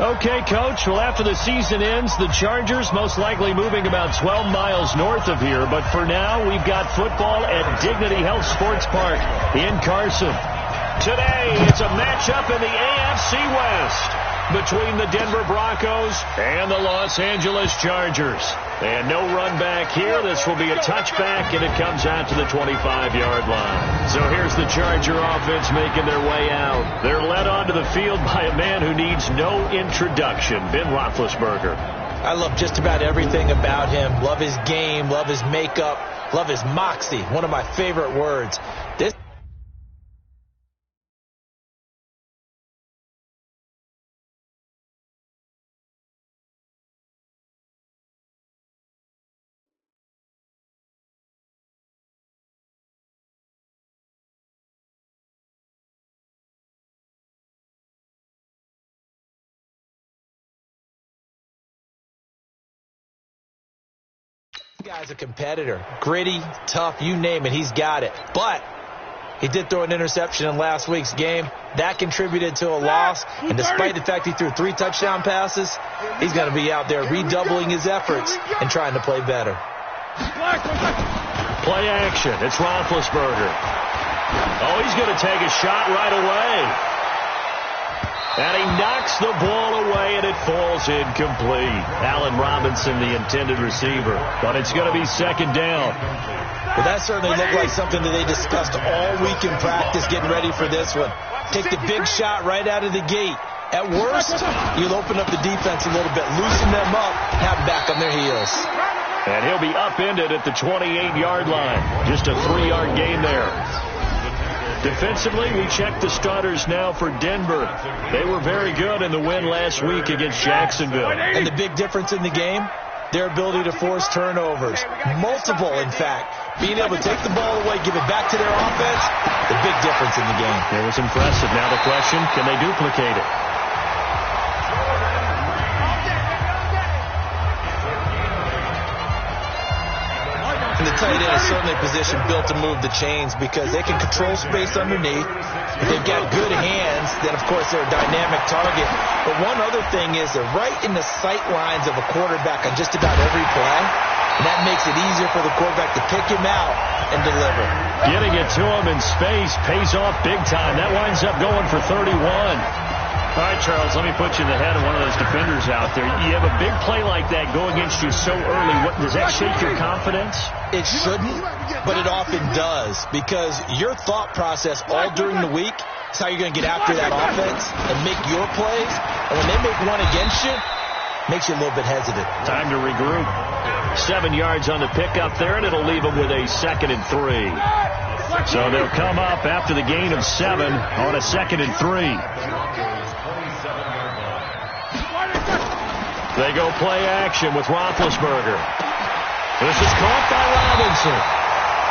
Okay, Coach. Well, after the season ends, the Chargers most likely moving about 12 miles north of here. But for now, we've got football at Dignity Health Sports Park in Carson. Today, it's a matchup in the AFC West between the Denver Broncos and the Los Angeles Chargers. And no run back here. This will be a touchback, and it comes out to the 25-yard line. So here's the Charger offense making their way out. They're led onto the field by a man who needs no introduction, Ben Roethlisberger. I love just about everything about him. Love his game, love his makeup, love his moxie. One of my favorite words. This guy's a competitor. Gritty, tough, you name it, he's got it. But he did throw an interception in last week's game. That contributed to a loss. And despite the fact he threw 3 touchdown passes, he's going to be out there redoubling his efforts and trying to play better. Play action. It's Roethlisberger. Oh, he's going to take a shot right away. And he knocks the ball away, and it falls incomplete. Allen Robinson, the intended receiver. But it's going to be second down. Well, that certainly looked like something that they discussed all week in practice, getting ready for this one. Take the big shot right out of the gate. At worst, you'll open up the defense a little bit, loosen them up, have them back on their heels. And he'll be upended at the 28-yard line. Just a 3-yard gain there. Defensively, we check the starters now for Denver. They were very good in the win last week against Jacksonville. And the big difference in the game, their ability to force turnovers. Multiple, in fact. Being able to take the ball away, give it back to their offense, the big difference in the game. It was impressive. Now the question, can they duplicate it? And the tight end is certainly a position built to move the chains because they can control space underneath. If they've got good hands, then, of course, they're a dynamic target. But one other thing is they're right in the sight lines of a quarterback on just about every play. And that makes it easier for the quarterback to pick him out and deliver. Getting it to him in space pays off big time. That winds up going for 31. All right, Charles, let me put you in the head of one of those defenders out there. You have a big play like that go against you so early. Does that shake your confidence? It shouldn't, but it often does because your thought process all during the week is how you're going to get after that offense and make your plays. And when they make one against you, it makes you a little bit hesitant. Time to regroup. 7 yards on the pickup there, and it'll leave them with a 2nd and 3. So they'll come up after the gain of 7 on a 2nd and 3. They go play action with Roethlisberger. This is caught by Robinson.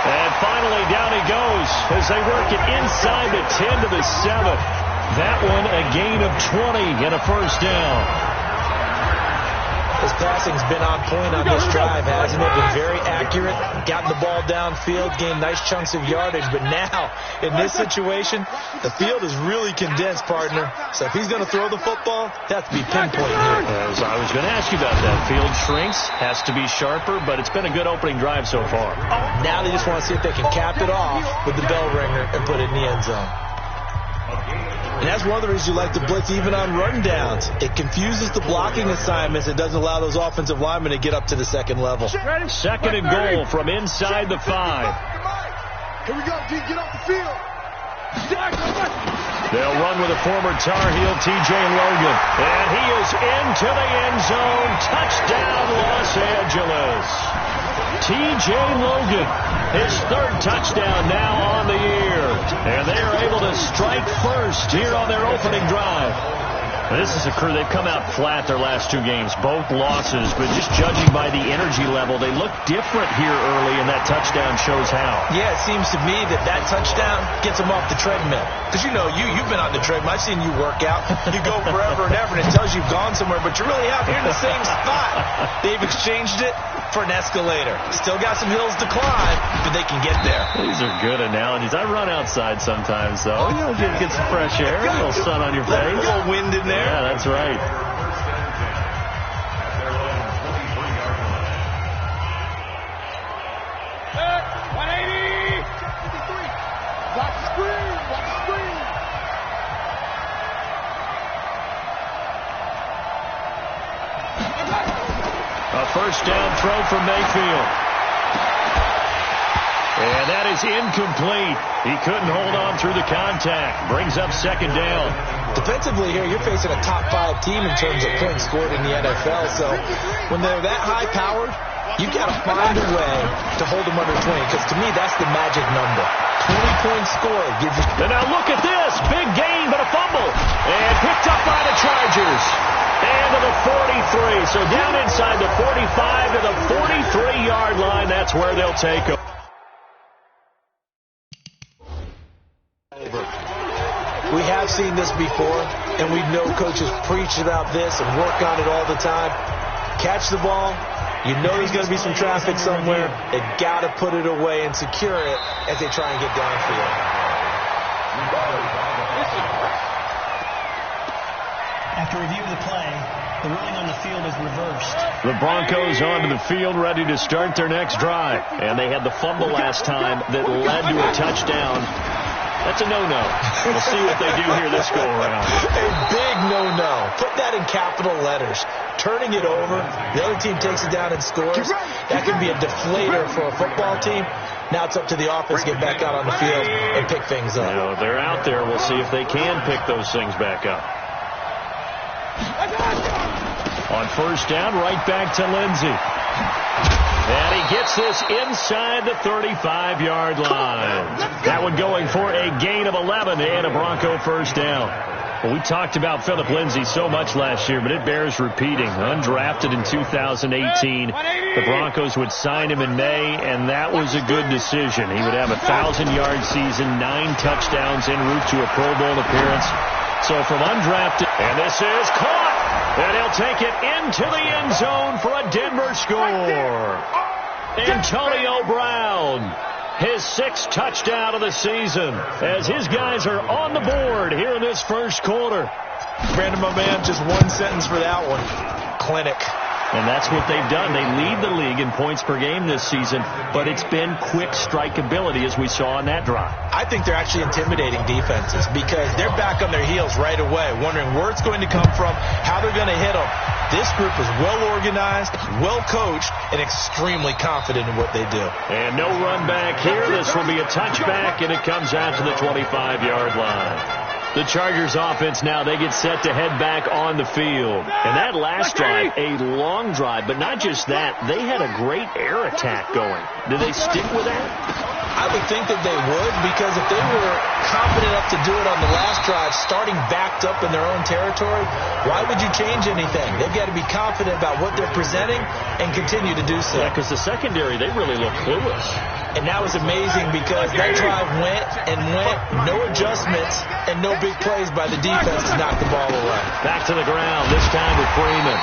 And finally down he goes as they work it inside the 10 to the 7. That one a gain of 20 and a first down. His passing's been on point on this drive, hasn't it? Been very accurate, gotten the ball downfield, gained nice chunks of yardage. But now, in this situation, the field is really condensed, partner. So if he's going to throw the football, that has to be pinpoint here. As I was going to ask you about that. Field shrinks, has to be sharper, but it's been a good opening drive so far. Now they just want to see if they can cap it off with the bell ringer and put it in the end zone. And that's one of the reasons you like to blitz even on run downs. It confuses the blocking assignments. It doesn't allow those offensive linemen to get up to the second level. 2nd and goal from inside the 5. Here we go, D. Get off the field. They'll run with a former Tar Heel, T.J. Logan. And he is into the end zone. Touchdown, Los Angeles. T.J. Logan, his 3rd touchdown now on the year. And they are able to strike first here on their opening drive. This is a crew, they've come out flat their last 2 games, both losses, but just judging by the energy level, they look different here early, and that touchdown shows how. Yeah, it seems to me that touchdown gets them off the treadmill. Because, you know, you've been on the treadmill. I've seen you work out. You go forever and ever, and it tells you you've gone somewhere, but you really have. You're in the same spot. They've exchanged it for an escalator. Still got some hills to climb, but they can get there. These are good analogies. I run outside sometimes, though. You know, get some fresh air, a little sun on your face. A little wind in there. Yeah, that's right. 180. Watch the screen. Watch the screen. A first down throw from Mayfield. And that is incomplete. He couldn't hold on through the contact. Brings up second down. Defensively here, you're facing a top 5 team in terms of points scored in the NFL. So when they're that high-powered, you've got to find a way to hold them under 20. Because to me, that's the magic number. 20 points scored gives you... And now look at this. Big gain, but a fumble. And picked up by the Chargers. And to the 43. So down inside the 45 to the 43-yard line. That's where they'll take them. We have seen this before, and we know coaches preach about this and work on it all the time. Catch the ball. You know there's going to be some traffic somewhere. They've got to put it away and secure it as they try and get downfield. After review of the play, the ruling on the field is reversed. The Broncos onto the field ready to start their next drive. And they had the fumble last time that led to a touchdown. That's a no-no. We'll see what they do here this go-around. A big no-no. Put that in capital letters. Turning it over, the other team takes it down and scores. That can be a deflator for a football team. Now it's up to the offense to get back out on the field and pick things up. You know, they're out there. We'll see if they can pick those things back up. On first down, right back to Lindsey. And he gets this inside the 35-yard line. That one going for a gain of 11 and a Bronco first down. Well, we talked about Phillip Lindsay so much last year, but it bears repeating. Undrafted in 2018. The Broncos would sign him in May, and that was a good decision. He would have a 1,000-yard season, 9 touchdowns en route to a Pro Bowl appearance. So from undrafted, and this is caught. And he'll take it into the end zone for a Denver score. Antonio Brown, his 6th touchdown of the season, as his guys are on the board here in this first quarter. Brandon, my man, just one sentence for that one. Clinic. And that's what they've done. They lead the league in points per game this season, but it's been quick strike ability as we saw on that drive. I think they're actually intimidating defenses because they're back on their heels right away, wondering where it's going to come from, how they're going to hit them. This group is well organized, well coached, and extremely confident in what they do. And no run back here. This will be a touchback, and it comes out to the 25-yard line. The Chargers offense now, they get set to head back on the field. And that last drive, a long drive, but not just that. They had a great air attack going. Did they stick with that? I would think that they would, because if they were confident enough to do it on the last drive, starting backed up in their own territory, why would you change anything? They've got to be confident about what they're presenting and continue to do so. Yeah, because the secondary, they really look clueless. And that was amazing because that drive went and went, no adjustments, and no big plays by the defense to knock the ball away. Back to the ground, this time with Freeman.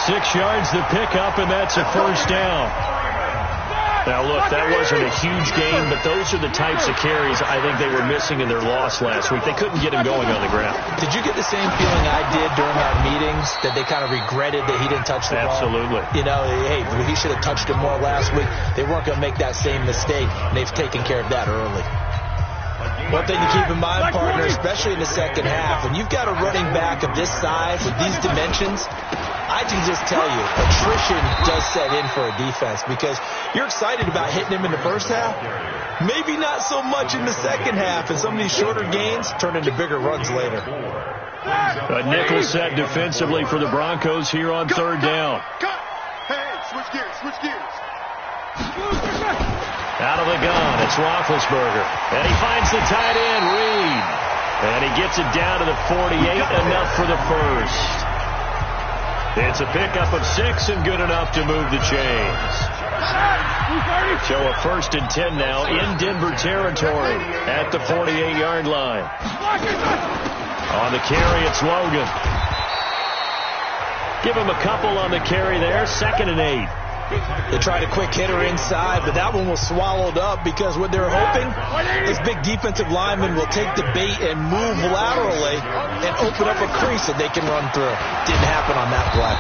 6 yards to pick up, and that's a first down. Now, look, that wasn't a huge gain, but those are the types of carries I think they were missing in their loss last week. They couldn't get him going on the ground. Did you get the same feeling I did during our meetings, that they kind of regretted that he didn't touch the ball? Absolutely. You know, hey, he should have touched it more last week. They weren't going to make that same mistake, and they've taken care of that early. One thing to keep in mind, partner, especially in the second half, when you've got a running back of this size with these dimensions, I can just tell you, attrition does set in for a defense because you're excited about hitting him in the first half. Maybe not so much in the second half, and some of these shorter gains turn into bigger runs later. A nickel set defensively for the Broncos here on third down. Hey, switch gears, switch gears. Out of the gun, it's Roethlisberger. And he finds the tight end, Reed. And he gets it down to the 48, enough for the first. It's a pickup of 6 and good enough to move the chains. So a 1st and 10 now in Denver territory at the 48-yard line. On the carry, it's Logan. Give him a couple on the carry there. 2nd and 8. They tried a quick hitter inside, but that one was swallowed up because what they're hoping is big defensive linemen will take the bait and move laterally and open up a crease that they can run through. Didn't happen on that play.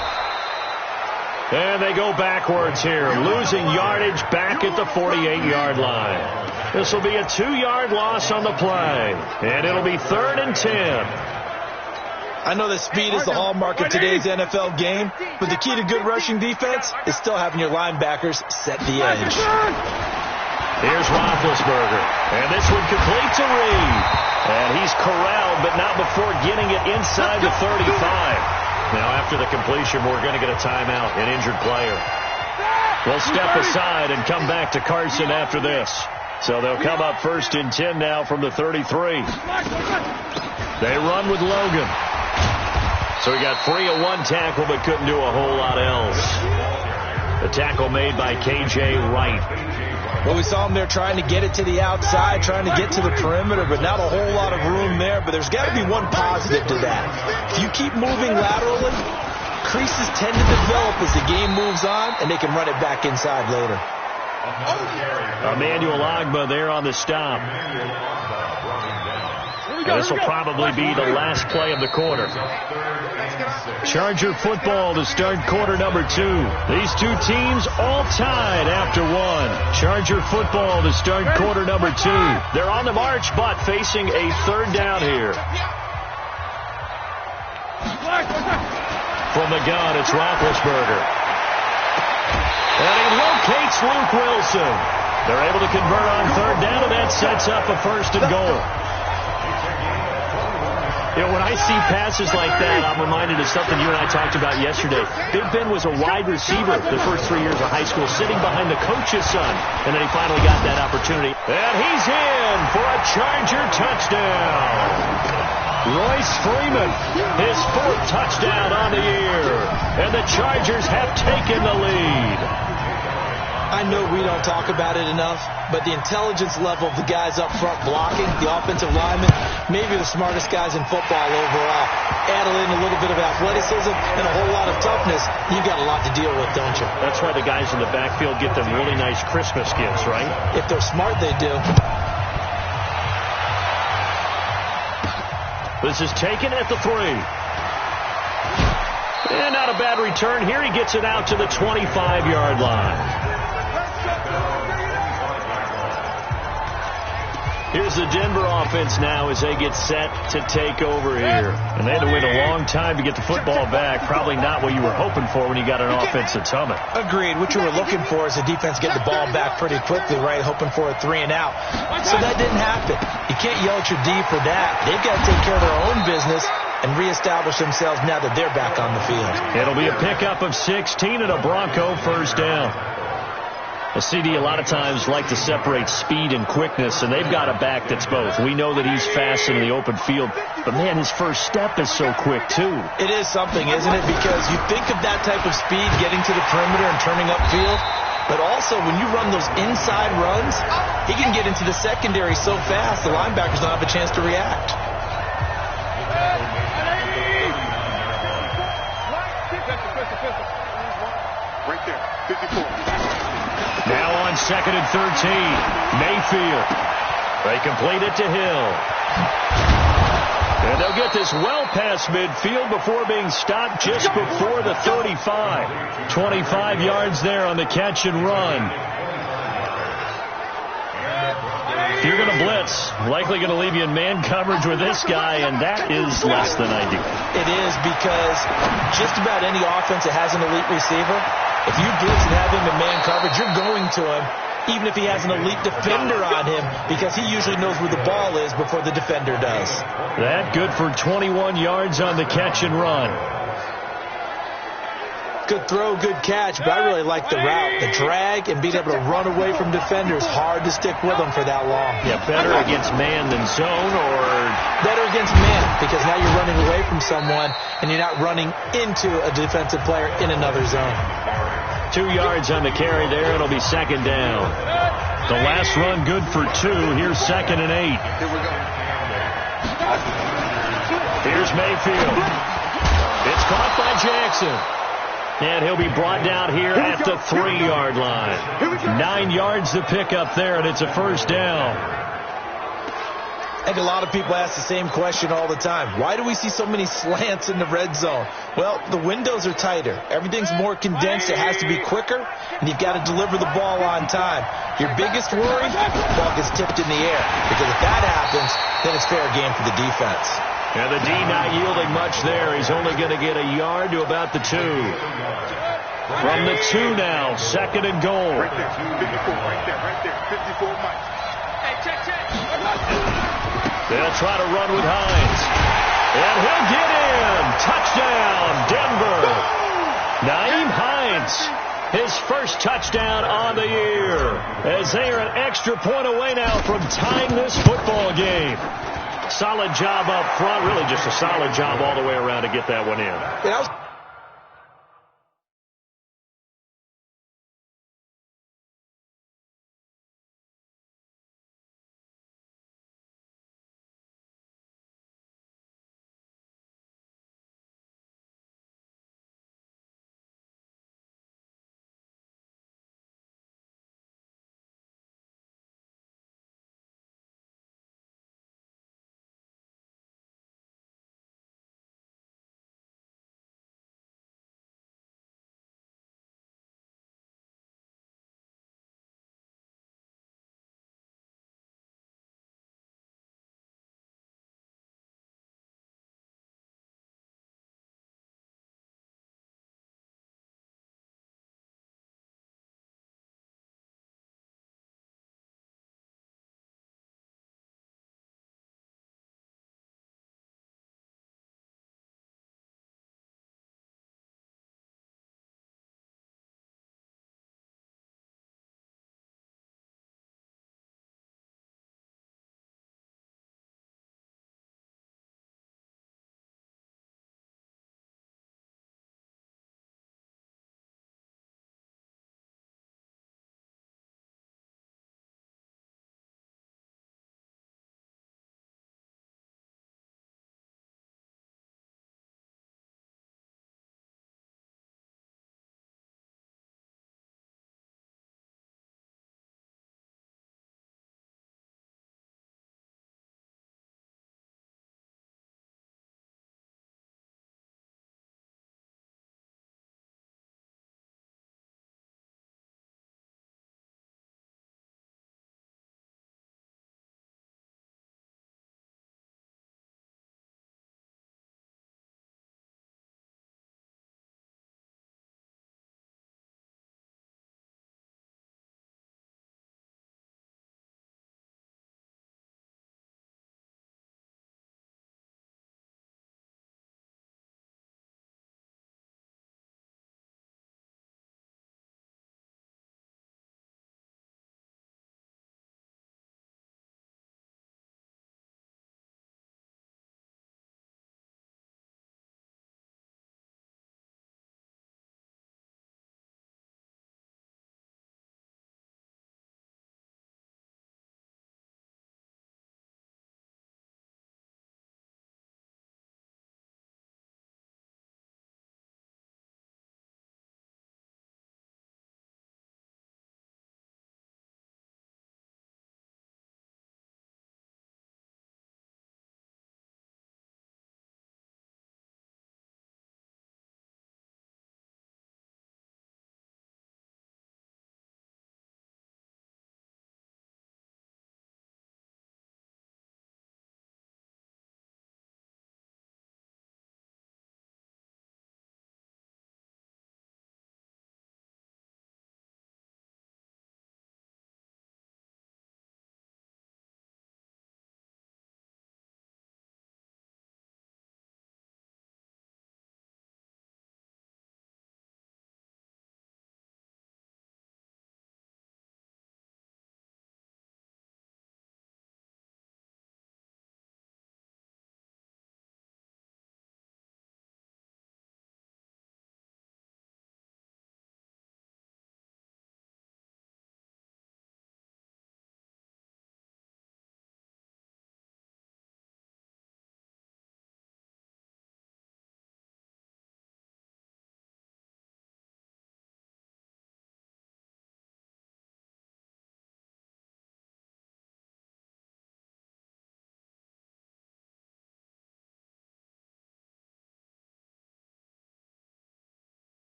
And they go backwards here, losing yardage back at the 48-yard line. This will be a 2-yard loss on the play, and it'll be 3rd and 10. I know that speed is the hallmark of today's NFL game, but the key to good rushing defense is still having your linebackers set the edge. Here's Roethlisberger, and this one complete to Reed. And he's corralled, but not before getting it inside the 35. Now, after the completion, we're going to get a timeout, an injured player. We'll step aside and come back to Carson after this. So they'll come up 1st and 10 now from the 33. They run with Logan. So he got free of one tackle, but couldn't do a whole lot else. The tackle made by K.J. Wright. Well, we saw him there trying to get it to the outside, trying to get to the perimeter, but not a whole lot of room there. But there's got to be one positive to that. If you keep moving laterally, creases tend to develop as the game moves on, and they can run it back inside later. Emmanuel Ogbah there on the stop. This will probably be the last play of the quarter. Charger football to start quarter number 2. These two teams all tied after 1. Charger football to start quarter number 2. They're on the march, but facing a 3rd down here. From the gun, it's Roethlisberger. And he locates Luke Wilson. They're able to convert on 3rd down, and that sets up a 1st and goal. You know, when I see passes like that, I'm reminded of something you and I talked about yesterday. Big Ben was a wide receiver the first 3 years of high school, sitting behind the coach's son, and then he finally got that opportunity. And he's in for a Charger touchdown. Royce Freeman, his 4th touchdown on the year, and the Chargers have taken the lead. I know we don't talk about it enough, but the intelligence level of the guys up front blocking, the offensive linemen, maybe the smartest guys in football overall. Add in a little bit of athleticism and a whole lot of toughness, you've got a lot to deal with, don't you? That's why the guys in the backfield get them really nice Christmas gifts, right? If they're smart, they do. This is taken at the 3. And not a bad return here. He gets it out to the 25-yard line. Here's the Denver offense now as they get set to take over here. And they had to wait a long time to get the football back. Probably not what you were hoping for when you got an offensive summit. Agreed. What you were looking for is the defense get the ball back pretty quickly, right? Hoping for a 3 and out. So that didn't happen. You can't yell at your D for that. They've got to take care of their own business and reestablish themselves now that they're back on the field. It'll be a pickup of 16 and a Bronco 1st down. A CD a lot of times like to separate speed and quickness, and they've got a back that's both. We know that he's fast in the open field, but, man, his first step is so quick, too. It is something, isn't it? Because you think of that type of speed getting to the perimeter and turning upfield, but also when you run those inside runs, he can get into the secondary so fast the linebackers don't have a chance to react. Right there, 54. Now on 2nd and 13, Mayfield. They complete it to Hill. And they'll get this well past midfield before being stopped just before the 35. 25 yards there on the catch and run. If you're going to blitz, likely going to leave you in man coverage with this guy, and that is less than ideal. It is, because just about any offense that has an elite receiver, if you blitz and have him in man coverage, you're going to him, even if he has an elite defender on him, because he usually knows where the ball is before the defender does. That good for 21 yards on the catch and run. Good throw, good catch, but I really like the route, the drag, and being able to run away from defenders. Hard to stick with them for that long. Yeah, better against man than zone, or better against man, because now you're running away from someone, and you're not running into a defensive player in another zone. 2 yards on the carry there. It'll be 2nd down. The last run good for 2. Here's 2nd and 8. Here we go. Here's Mayfield. It's caught by Jackson. And he'll be brought down here at the 3-yard line. 9 yards to pick up there, and it's a 1st down. I think a lot of people ask the same question all the time. Why do we see so many slants in the red zone? Well, the windows are tighter. Everything's more condensed. It has to be quicker, and you've got to deliver the ball on time. Your biggest worry, the ball gets tipped in the air. Because if that happens, then it's fair game for the defense. And the D not yielding much there. He's only going to get a yard to about the 2. From the 2 now, 2nd and goal. Right there, 54, right there, 54 Mike. Hey, check. They'll try to run with Hines. And he'll get in. Touchdown, Denver. Naeem Hines, his first touchdown on the year. As they are an extra point away now from tying this football game. Solid job up front. Really just a solid job all the way around to get that one in.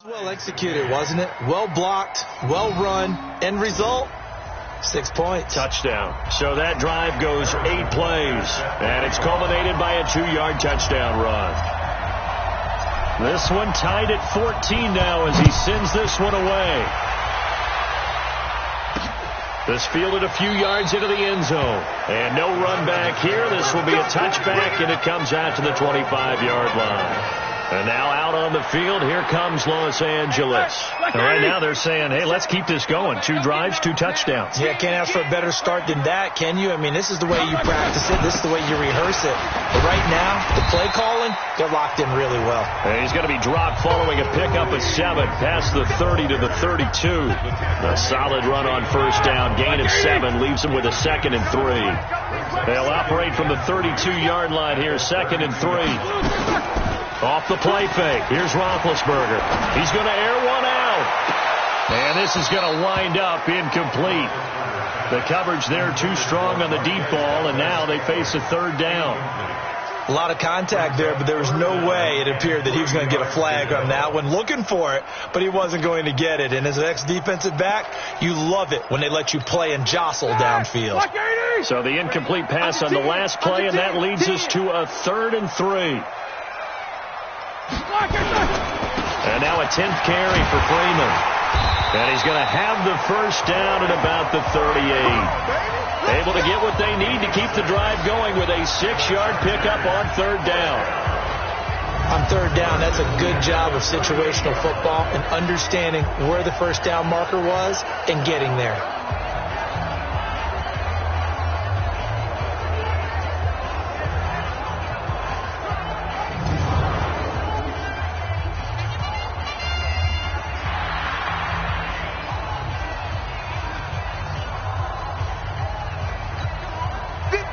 Well executed, wasn't it? Well blocked, well run. End result, 6 points. Touchdown. So that drive goes 8 plays, and it's culminated by a 2-yard touchdown run. This one tied at 14 now as he sends this one away. This fielded a few yards into the end zone. And no run back here. This will be a touchback, and it comes out to the 25-yard line. And now out on the field, here comes Los Angeles. Right now they're saying, hey, let's keep this going. 2 drives, 2 touchdowns. Yeah, can't ask for a better start than that, can you? I mean, this is the way you practice it. This is the way you rehearse it. But right now, the play calling, they're locked in really well. And he's going to be dropped following a pickup of 7 past the 30 to the 32. A solid run on first down. Gain of 7 leaves him with a 2nd and 3. They'll operate from the 32-yard line here, 2nd and 3. Off the play fake. Here's Roethlisberger. He's going to air one out. And this is going to wind up incomplete. The coverage there too strong on the deep ball, and now they face a 3rd down. A lot of contact there, but there was no way it appeared that he was going to get a flag on that one. Looking for it, but he wasn't going to get it. And as an ex-defensive back, you love it when they let you play and jostle downfield. So the incomplete pass on the last play, and that leads us to a 3rd and 3. And now a 10th carry for Freeman. And he's going to have the first down at about the 38. Able to get what they need to keep the drive going with a 6-yard pickup on 3rd down. On 3rd down, that's a good job of situational football and understanding where the first down marker was and getting there.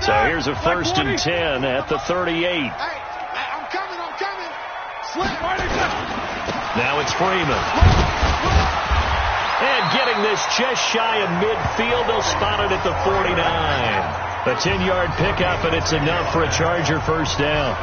So here's a 1st and 10 at the 38. Hey, I'm coming. Now it's Freeman. And getting this just shy of midfield, they'll spot it at the 49. A 10-yard pickup, and it's enough for a Charger first down.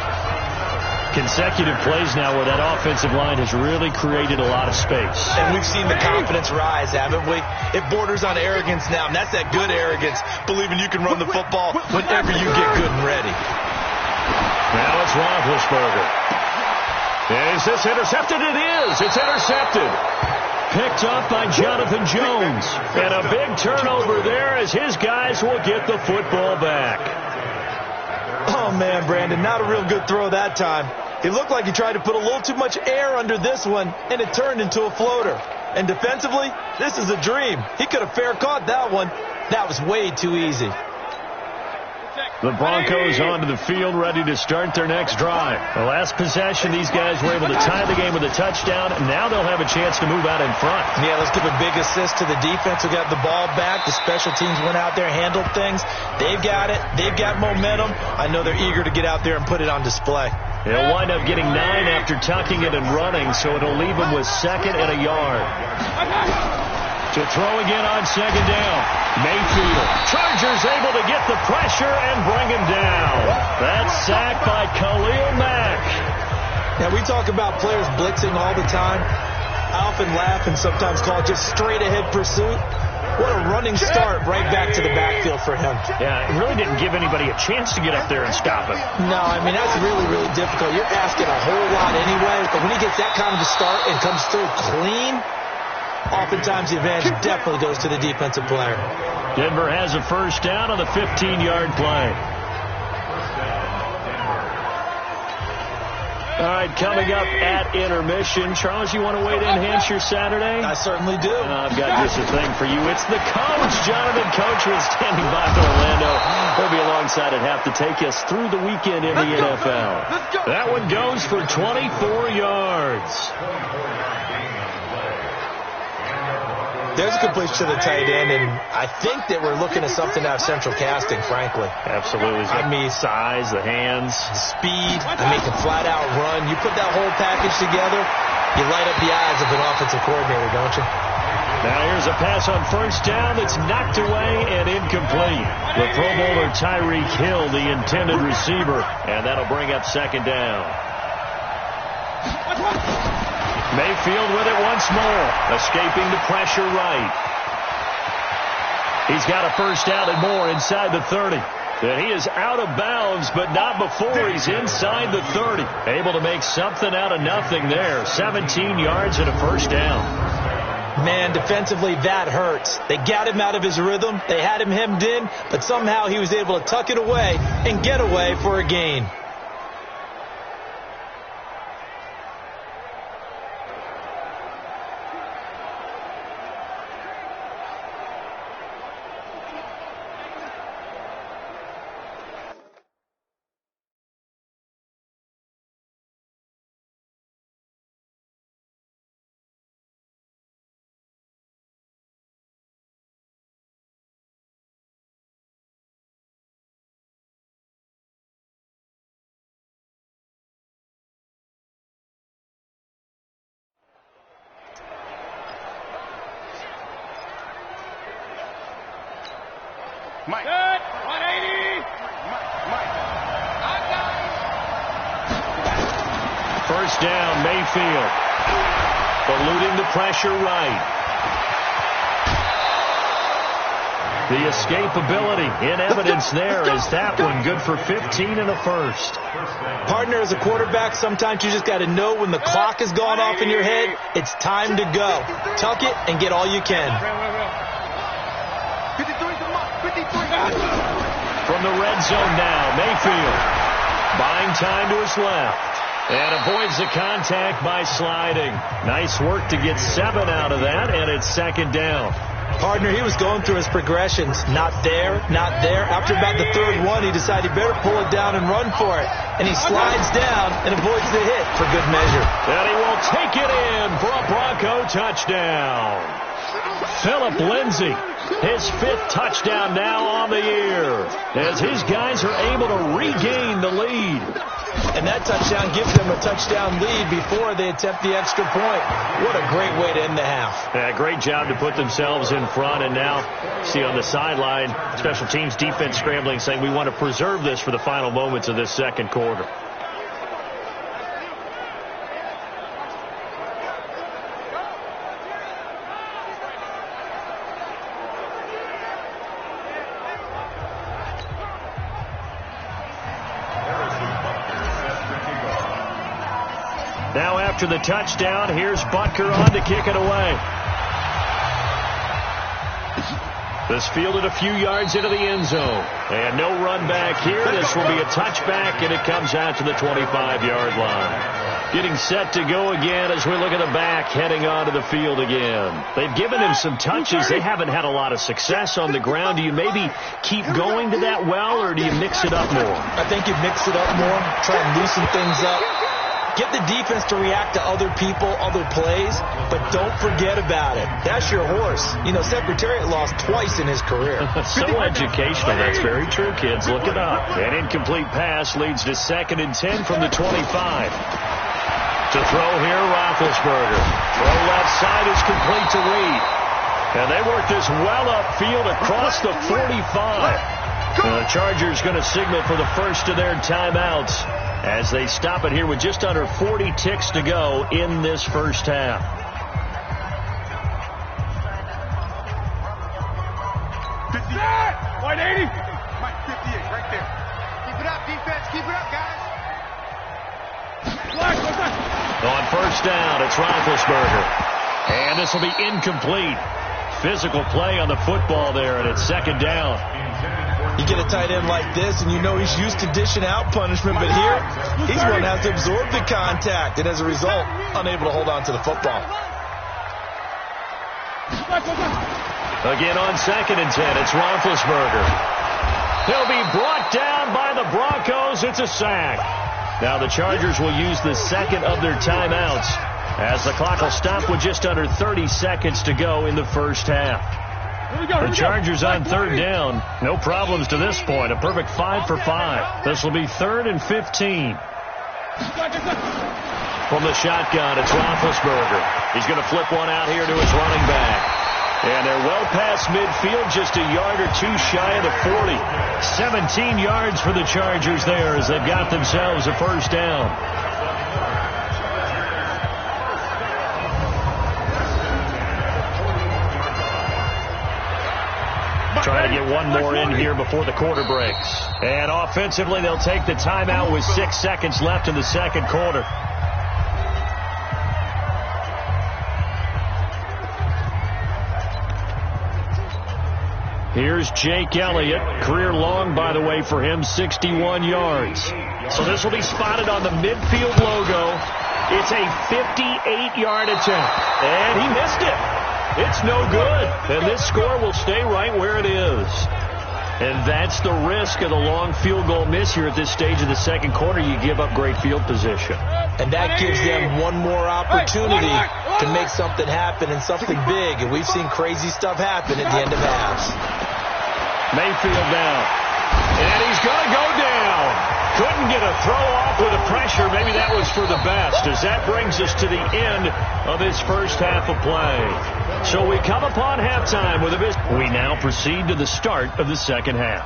Consecutive plays now where that offensive line has really created a lot of space. And we've seen the confidence rise, haven't we? It borders on arrogance now, and that's that good arrogance, believing you can run the football whenever you get good and ready. Now it's Roethlisberger. Is this intercepted? It is. It's intercepted. Picked up by Jonathan Jones. And a big turnover there as his guys will get the football back. Oh, man, Brandon, not a real good throw that time. It looked like he tried to put a little too much air under this one, and it turned into a floater. And defensively, this is a dream. He could have fair caught that one. That was way too easy. The Broncos onto the field, ready to start their next drive. The last possession, these guys were able to tie the game with a touchdown. Now they'll have a chance to move out in front. Yeah, let's give a big assist to the defense who got the ball back. The special teams went out there, handled things. They've got it. They've got momentum. I know they're eager to get out there and put it on display. They'll wind up getting 9 after tucking it and running, so it'll leave them with 2nd and a yard. To throw again on 2nd down. Mayfield. Chargers able to get the pressure and bring him down. That's sacked by Khalil Mack. Now, we talk about players blitzing all the time. I often laugh and sometimes call it just straight-ahead pursuit. What a running start right back to the backfield for him. Yeah, it really didn't give anybody a chance to get up there and stop him. No, I mean, that's really, really difficult. You're asking a whole lot anyway, but when he gets that kind of a start and comes through clean, oftentimes the advantage definitely goes to the defensive player. Denver has a first down on the 15-yard play. All right, coming up at intermission. Charles, you want to wait in enhance your Saturday? I certainly do. I've got just a thing for you. It's the coach, Jonathan Coachman, standing by for Orlando. He'll be alongside at half to take us through the weekend in the NFL. That one goes for 24 yards. There's a completion to the tight end, and I think that we're looking at something out of central casting, frankly. Absolutely. I mean, size, the hands. The speed, I mean, can flat-out run. You put that whole package together, you light up the eyes of an offensive coordinator, don't you? Now here's a pass on first down that's knocked away and incomplete. With Pro Bowler Tyreek Hill, the intended receiver, and that'll bring up 2nd down. Mayfield with it once more. Escaping the pressure right. He's got a first down and more inside the 30. And he is out of bounds, but not before he's inside the 30. Able to make something out of nothing there. 17 yards and a first down. Man, defensively, that hurts. They got him out of his rhythm. They had him hemmed in, but somehow he was able to tuck it away and get away for a gain. Mike. Good. 180. Mike. First down, Mayfield. Eluding the pressure right. The escapability in evidence there is that one. Good for 15 and a first. Partner, as a quarterback, sometimes you just got to know when the clock has gone off in your head, it's time to go. Tuck it and get all you can. From the red zone now, Mayfield buying time to his left and avoids the contact by sliding. Nice work to get 7 out of that, and it's second down. Partner, he was going through his progressions. Not there, not there. After about the third one, he decided he better pull it down and run for it. And he slides down and avoids the hit for good measure. And he will take it in for a Bronco touchdown. Philip Lindsay, his 5th touchdown now on the year, as his guys are able to regain the lead. And that touchdown gives them a touchdown lead before they attempt the extra point. What a great way to end the half. Yeah, great job to put themselves in front. And now, see on the sideline, special teams defense scrambling, saying we want to preserve this for the final moments of this second quarter. Now after the touchdown, here's Butker on to kick it away. This fielded a few yards into the end zone. And no run back here. This will be a touchback, and it comes out to the 25-yard line. Getting set to go again as we look at the back, heading onto the field again. They've given him some touches. They haven't had a lot of success on the ground. Do you maybe keep going to that well, or do you mix it up more? I think you mix it up more, try and loosen things up. Get the defense to react to other people, other plays, but don't forget about it. That's your horse. You know, Secretariat lost twice in his career. So educational. That's very true, kids. Look it up. An incomplete pass leads to 2nd and 10 from the 25. To throw here, Roethlisberger. Throw left side is complete to Reed. And they work this well upfield across the 45. The Chargers going to signal for the first of their timeouts as they stop it here with just under 40 ticks to go in this first half. Mike, 58, right there. Keep it up, defense. Keep it up, guys. On first down, it's Roethlisberger. And this will be incomplete. Physical play on the football there, and it's second down. You get a tight end like this, and you know he's used to dishing out punishment, but here, he's going to have to absorb the contact, and as a result, unable to hold on to the football. Again on 2nd and 10, it's Roethlisberger. He'll be brought down by the Broncos. It's a sack. Now the Chargers will use the second of their timeouts as the clock will stop with just under 30 seconds to go in the first half. The Chargers on 3rd down. No problems to this point. A perfect 5 for 5. This will be 3rd and 15. From the shotgun, it's Roethlisberger. He's going to flip one out here to his running back. And they're well past midfield, just a yard or two shy of the 40. 17 yards for the Chargers there as they've got themselves a first down. trying to get one more in here before the quarter breaks. And offensively, they'll take the timeout with 6 seconds left in the second quarter. Here's Jake Elliott. Career long, by the way, for him, 61 yards. So this will be spotted on the midfield logo. It's a 58-yard attempt. And he missed it. It's no good. And this score will stay right where it is. And that's the risk of the long field goal miss here at this stage of the second quarter. You give up great field position. And that gives them one more opportunity to make something happen and something big. And we've seen crazy stuff happen at the end of halves. Mayfield down. And he's going to go down. Couldn't get a throw off with the pressure. Maybe that was for the best, as that brings us to the end of this first half of play. So we come upon halftime with a visit. We now proceed to the start of the second half.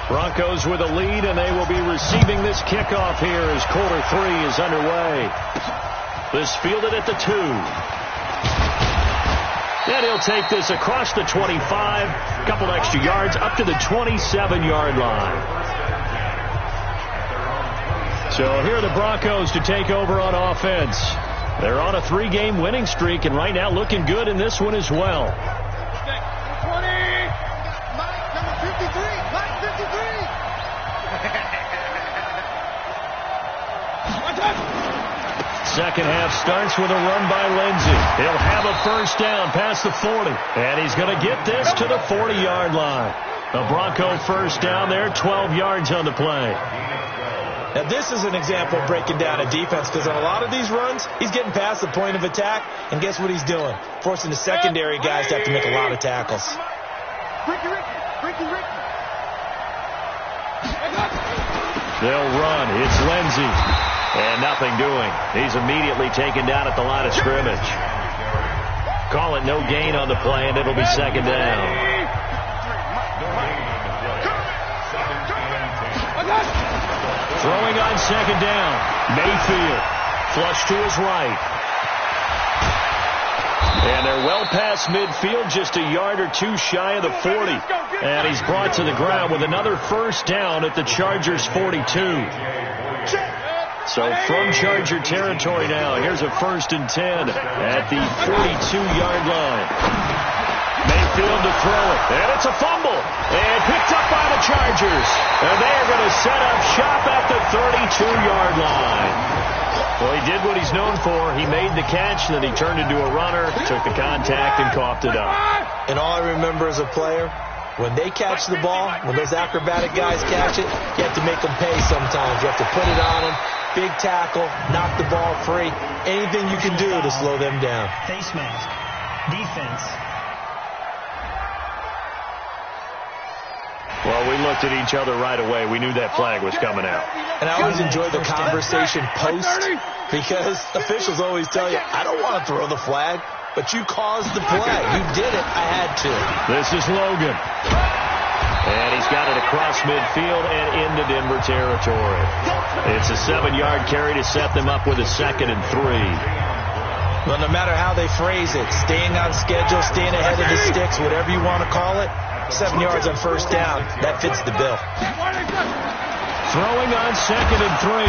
Broncos with a lead, and they will be receiving this kickoff here as quarter 3 is underway. This fielded at the 2. And he'll take this across the 25, a couple extra yards, up to the 27-yard line. So here are the Broncos to take over on offense. They're on a 3-game winning streak, and right now looking good in this one as well. Second half starts with a run by Lindsey. He'll have a first down past the 40. And he's going to get this to the 40-yard line. A Bronco first down there, 12 yards on the play. Now, this is an example of breaking down a defense, because on a lot of these runs, he's getting past the point of attack, and guess what he's doing? Forcing the secondary guys to have to make a lot of tackles. They'll run. It's Lindsey. And nothing doing. He's immediately taken down at the line of scrimmage. Call it no gain on the play, and it'll be second down. Throwing on second down. Mayfield. Flush to his right. And they're well past midfield, just a yard or two shy of the 40. And he's brought to the ground with another first down at the Chargers' 42. So from Charger territory now, here's a 1st and 10 at the 42-yard line. Mayfield to throw it, and it's a fumble, and picked up by the Chargers. And they are going to set up shop at the 32-yard line. Well, he did what he's known for. He made the catch, and then he turned into a runner, took the contact, and coughed it up. And all I remember as a player, when they catch the ball, when those acrobatic guys catch it, you have to make them pay sometimes. You have to put it on them. Big tackle, knock the ball free. Anything you can do to slow them down. Face mask. Defense. Well, we looked at each other right away. We knew that flag was coming out. And I always enjoy the conversation post, because officials always tell you, I don't want to throw the flag, but you caused the play. You did it. I had to. This is Logan. And he's got it across midfield and into Denver territory. It's a 7-yard carry to set them up with a 2nd and 3. Well, no matter how they phrase it, staying on schedule, staying ahead of the sticks, whatever you want to call it, 7 yards on first down, that fits the bill. Throwing on 2nd and 3.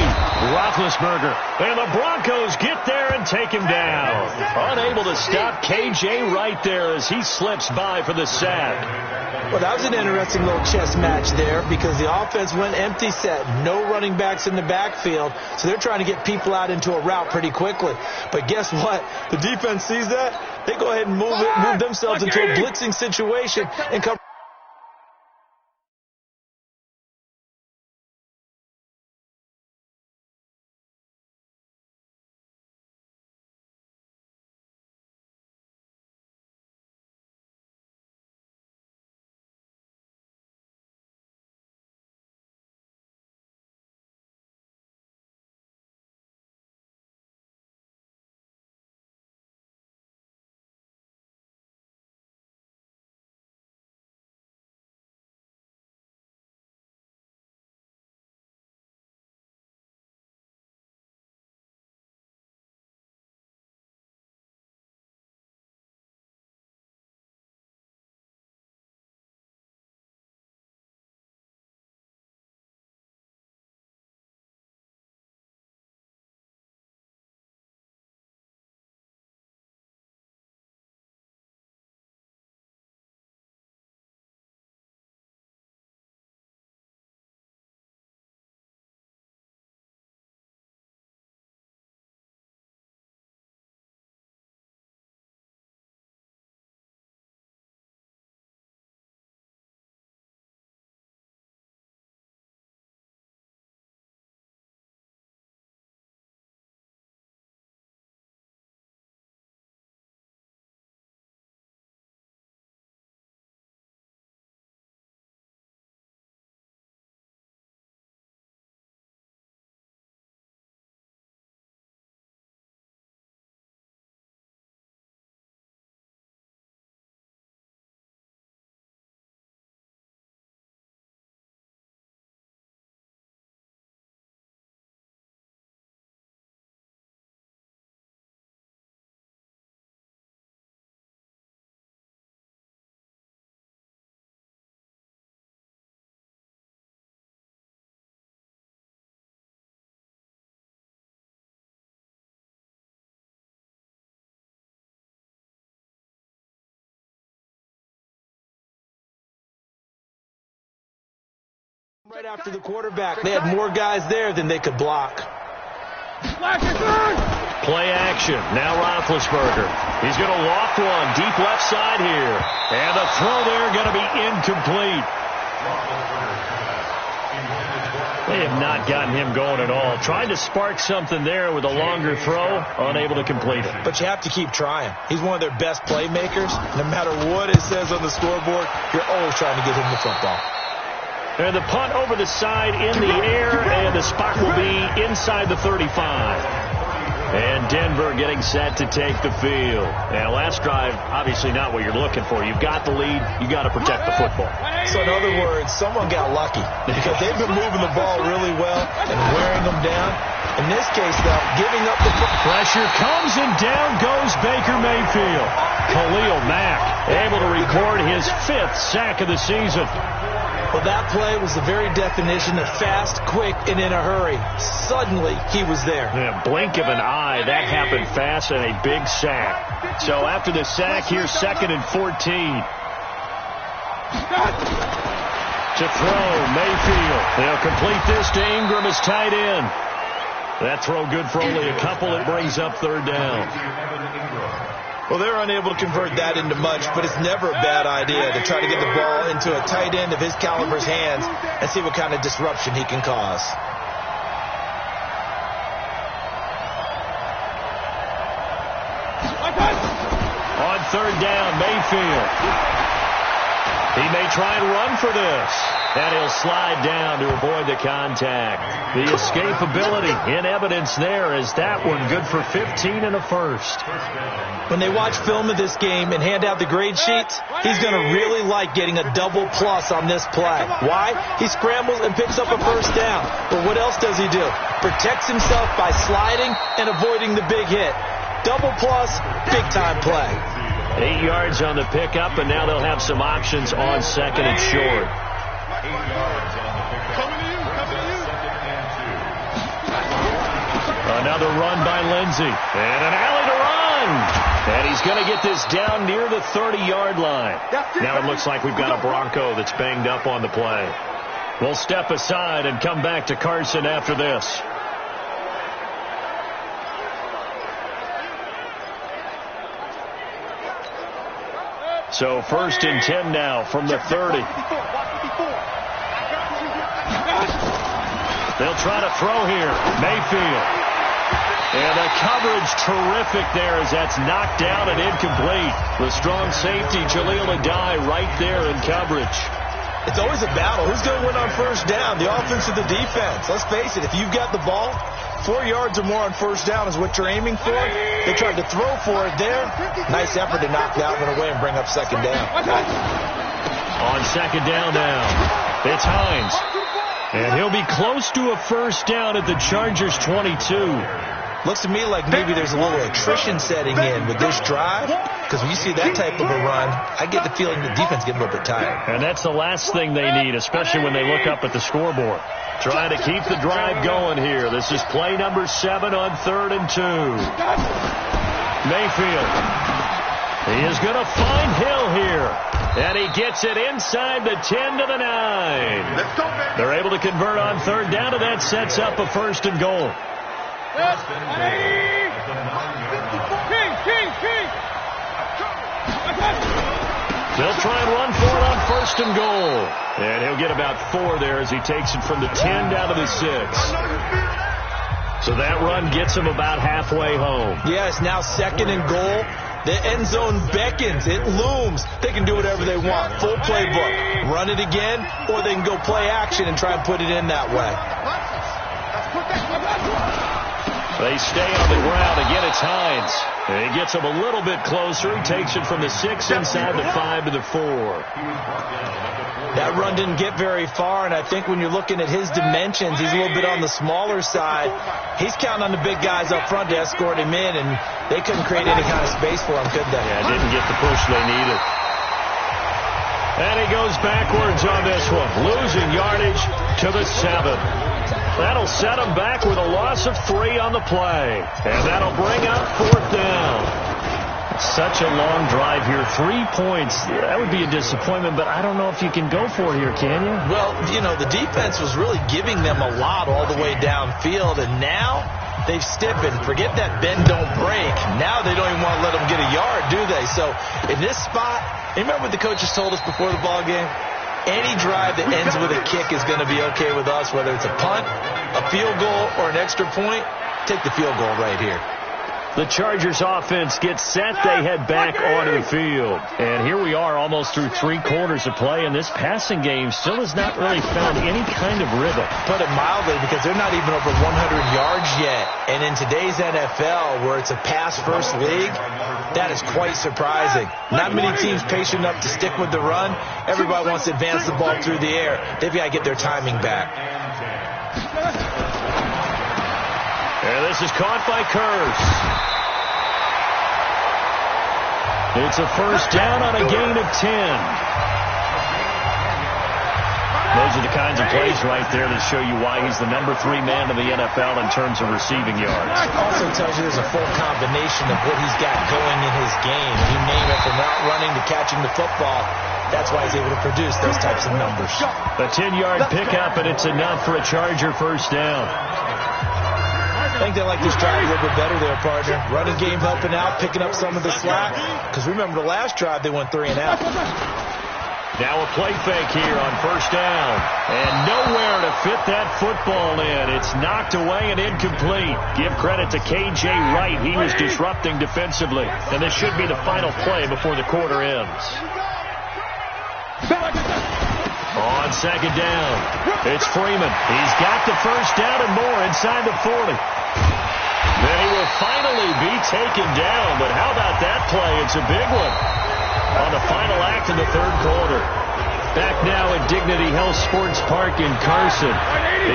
Roethlisberger. And the Broncos get there and take him down. Unable to stop KJ right there as he slips by for the sack. Well, that was an interesting little chess match there, because the offense went empty set. No running backs in the backfield, so they're trying to get people out into a route pretty quickly. But guess what? The defense sees that. They go ahead and move themselves into a blitzing situation and come Right after the quarterback, they had more guys there than they could block. Play action. Now Roethlisberger. He's going to loft one deep left side here. And the throw there going to be incomplete. They have not gotten him going at all. Trying to spark something there with a longer throw, unable to complete it. But you have to keep trying. He's one of their best playmakers. No matter what it says on the scoreboard, you're always trying to get him the football. And the punt over the side in the air, and the spot will be inside the 35. And Denver getting set to take the field. Now, last drive, obviously not what you're looking for. You've got the lead. You got to protect the football. So, in other words, someone got lucky because they've been moving the ball really well and wearing them down. In this case, though, giving up the pressure comes, and down goes Baker Mayfield. Khalil Mack able to record his 5th sack of the season. Well, that play was the very definition of fast, quick, and in a hurry. Suddenly, he was there. Yeah, blink of an eye, that happened fast, and a big sack. So after the sack, here's 2nd and 14. To throw, Mayfield. They'll complete this to Ingram as tight end. That throw good for only a couple. It brings up 3rd down. Well, they're unable to convert that into much, but it's never a bad idea to try to get the ball into a tight end of his caliber's hands and see what kind of disruption he can cause. On 3rd down, Mayfield. He may try and run for this. And he'll slide down to avoid the contact. The escapability in evidence there is that one good for 15 and a first. When they watch film of this game and hand out the grade sheets, he's going to really like getting a double plus on this play. Why? He scrambles and picks up a first down. But what else does he do? Protects himself by sliding and avoiding the big hit. Double plus, big-time play. 8 yards on the pickup, and now they'll have some options on 2nd and short. Another run by Lindsey. And an alley to run. And he's going to get this down near the 30-yard line. Now it looks like we've got a Bronco that's banged up on the play. We'll step aside and come back to Carson after this. So 1st and 10 now from the 30. They'll try to throw here. Mayfield. And the coverage terrific there as that's knocked down and incomplete. The strong safety, Jaleel Adai, right there in coverage. It's always a battle. Who's going to win on 1st down? The offense or the defense? Let's face it, if you've got the ball, 4 yards or more on 1st down is what you're aiming for. They tried to throw for it there. Nice effort to knock that one away and bring up 2nd down. On 2nd down now, it's Hines. And he'll be close to a 1st down at the Chargers' 22. Looks to me like maybe there's a little attrition setting in with this drive. Because when you see that type of a run, I get the feeling the defense getting a little bit tired. And that's the last thing they need, especially when they look up at the scoreboard. Trying to keep the drive going here. This is play number 7 on 3rd and 2. Mayfield. He is going to find Hill here. And he gets it inside the 10 to the 9. They're able to convert on 3rd down, and that sets up a 1st and goal. They'll try and run for it on 1st and goal. And he'll get about 4 there as he takes it from the 10 down to the 6. So that run gets him about halfway home. Yes, now 2nd and goal. The end zone beckons. It looms. They can do whatever they want. Full playbook. Run it again, or they can go play action and try and put it in that way. They stay on the ground. Again, it's Hines. And he gets him a little bit closer. He takes it from the 6 inside the 5 to the 4. That run didn't get very far, and I think when you're looking at his dimensions, he's a little bit on the smaller side. He's counting on the big guys up front to escort him in, and they couldn't create any kind of space for him, could they? Yeah, didn't get the push they needed. And he goes backwards on this one, losing yardage to the 7. That'll set him back with a loss of 3 on the play. And that'll bring up 4th down. such a long drive here. 3 points, that would be a disappointment, but I don't know if you can go for it here, can you? Well, you know, the defense was really giving them a lot all the way downfield, and now they've stiffened. Forget that bend, don't break. Now they don't even want to let them get a yard, do they? So in this spot, remember what the coaches told us before the ball game? Any drive that ends with a kick is going to be okay with us, whether it's a punt, a field goal, or an extra point. Take the field goal right here. The Chargers offense gets set. They head back onto the field. And here we are almost through 3 quarters of play, and this passing game still has not really found any kind of rhythm. Put it mildly, because they're not even over 100 yards yet. And in today's NFL, where it's a pass-first league, that is quite surprising. Not many teams patient enough to stick with the run. Everybody wants to advance the ball through the air. They've got to get their timing back. And this is caught by Curse. It's a first down on a gain of 10. Those are the kinds of plays right there that show you why he's the number 3 man in the NFL in terms of receiving yards. Also tells you there's a full combination of what he's got going in his game. You name it, from route running to catching the football. That's why he's able to produce those types of numbers. A 10-yard pickup, and it's enough for a Charger first down. I think they like this drive a little bit better there, partner. Running game helping out, picking up some of the slack. Because remember, the last drive, they went 3 and out. Now a play fake here on first down. And nowhere to fit that football in. It's knocked away and incomplete. Give credit to K.J. Wright. He was disrupting defensively. And this should be the final play before the quarter ends. On second down, it's Freeman. He's got the first down and more inside the 40. Then he will finally be taken down. But how about that play? It's a big one on the final act in the third quarter. Back now at Dignity Health Sports Park in Carson.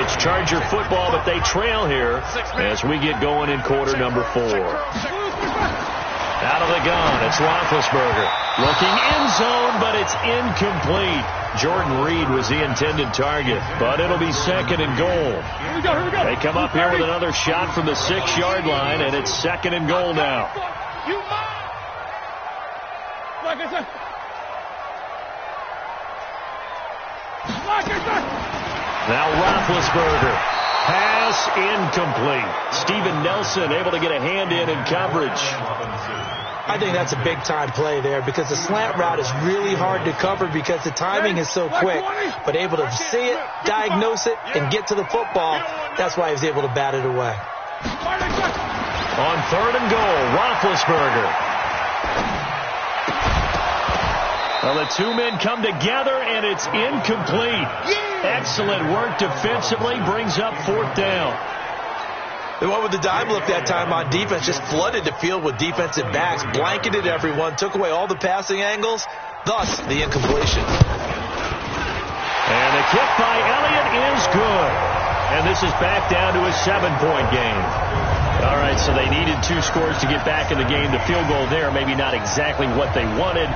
It's Charger football, but they trail here as we get going in quarter number 4. Out of the gun, it's Roethlisberger. Looking end zone, but it's incomplete. Jordan Reed was the intended target, but it'll be second and goal. They come up here with another shot from the 6-yard line, and it's second and goal now. Now Roethlisberger. Pass incomplete. Steven Nelson able to get a hand in coverage. I think that's a big-time play there, because the slant route is really hard to cover because the timing is so quick. But able to see it, diagnose it, and get to the football, that's why he was able to bat it away. On third and goal, Roethlisberger. Well, the 2 men come together, and it's incomplete. Excellent work defensively, brings up fourth down. They went with the dime look that time on defense, just flooded the field with defensive backs, blanketed everyone, took away all the passing angles, thus the incompletion. And the kick by Elliott is good. And this is back down to a 7-point game. All right, so they needed 2 scores to get back in the game. The field goal there, maybe not exactly what they wanted.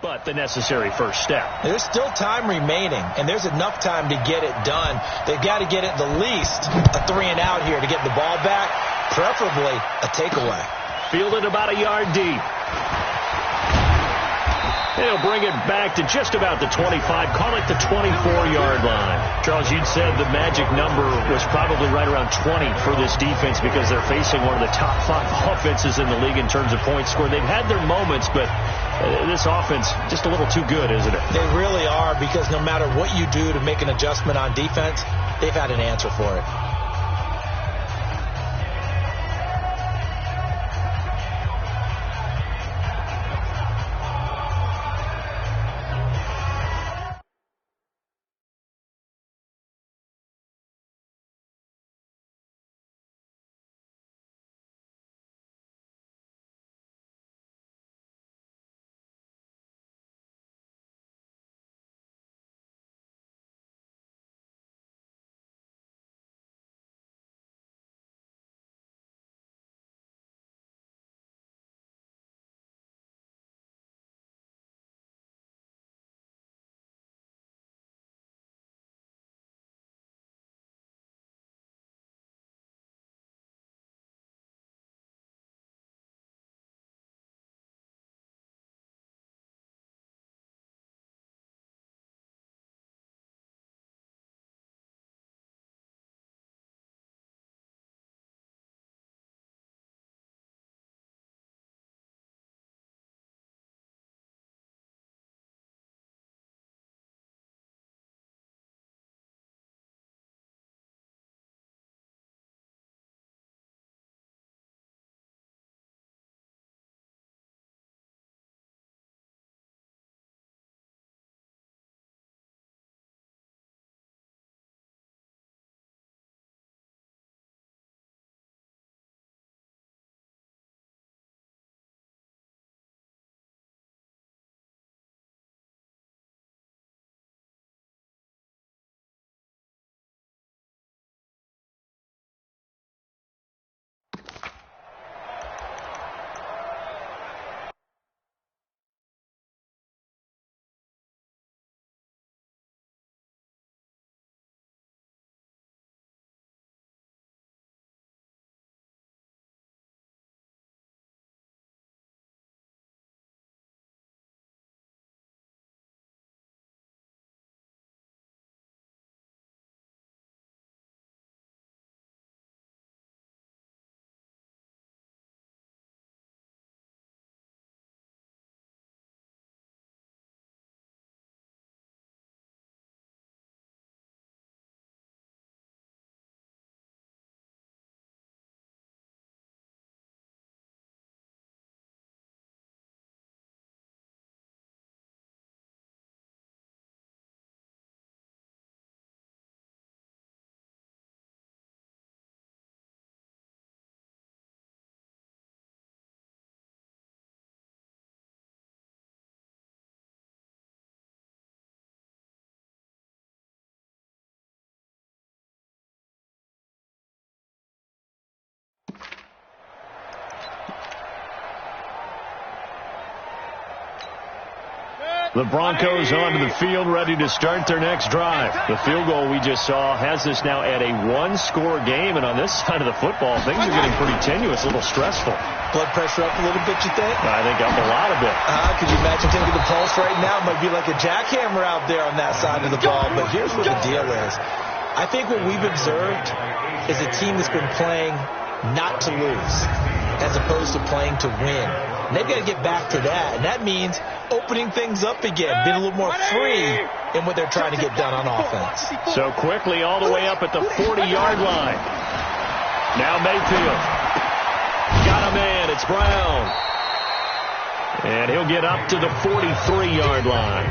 but the necessary first step. There's still time remaining, and there's enough time to get it done. They've got to get at the least a 3-and-out here to get the ball back, preferably a takeaway. Fielded about a yard deep. They'll bring it back to just about the 25, call it the 24-yard line. Charles, you'd said the magic number was probably right around 20 for this defense because they're facing one of the top 5 offenses in the league in terms of points scored. They've had their moments, but this offense just a little too good, isn't it? They really are, because no matter what you do to make an adjustment on defense, they've had an answer for it. The Broncos onto the field, ready to start their next drive. The field goal we just saw has us now at a one-score game, and on this side of the football, things are getting pretty tenuous, a little stressful. Blood pressure up a little bit, you think? I think up a lot of it. Could you imagine taking the pulse right now? It might be like a jackhammer out there on that side of the ball, but here's what the deal is. I think what we've observed is a team that's been playing not to lose as opposed to playing to win. And they've got to get back to that, and that means opening things up again, being a little more free in what they're trying to get done on offense. So quickly all the way up at the 40-yard line. Now Mayfield. Got a man. It's Brown. And he'll get up to the 43-yard line.